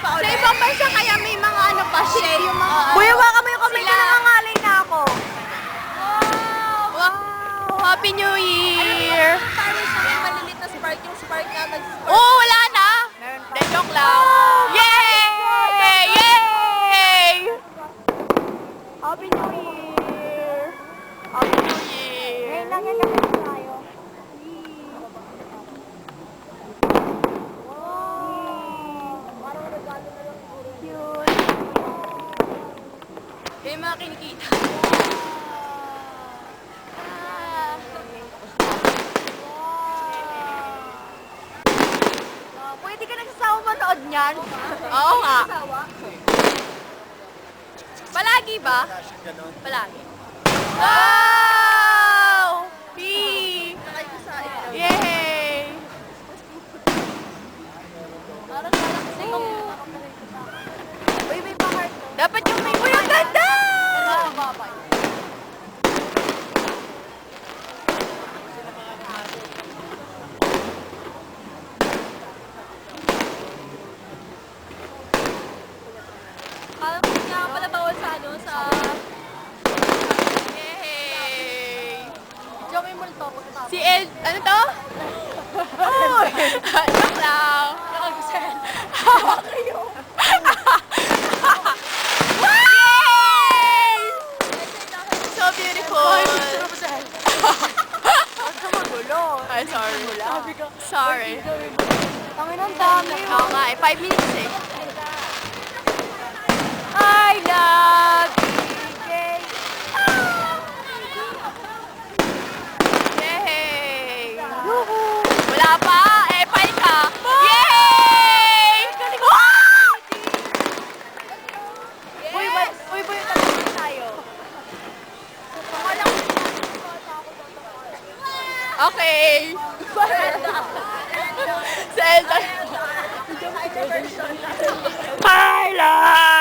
Sa ibang bansa kaya may mga ano pa, shade. Yung mga... Buyawa kami yung kamay ko, nangangalay na ako. Wow! Happy New Year! Paris na may malilit na spark, yung spark na nag-spark. Oh, wala na! De, joke lang. Yay! Yay! Happy New Year! Happy New Year! Ngayon lang yan kasi tayo. Cute. Yung mga kinikita. Pwede ka nagsasawa manood niyan? Oo nga. Palagi ba? Palagi. Wow! Yay! Yay! Uy, may pa-heart. Dapat yung may... Uy, ang ganda! Parang kaya pala bawal sa ano, sa... Yay! Diyan may multo pagkatapos. Si El... Ano to? Oh! Joke lang. Nakagusel. Hawak kayo. Yay! So beautiful. Huwag ka magulo. Ay, sorry. Sorry. Tangin ang dami. Oo nga eh. 5 minutes eh. I love DJ. Yay! Yuhu! Wala pa! Eh, pay ka! Yay! Uy, boy, talaga tayo. Okay! Zelda! Carla!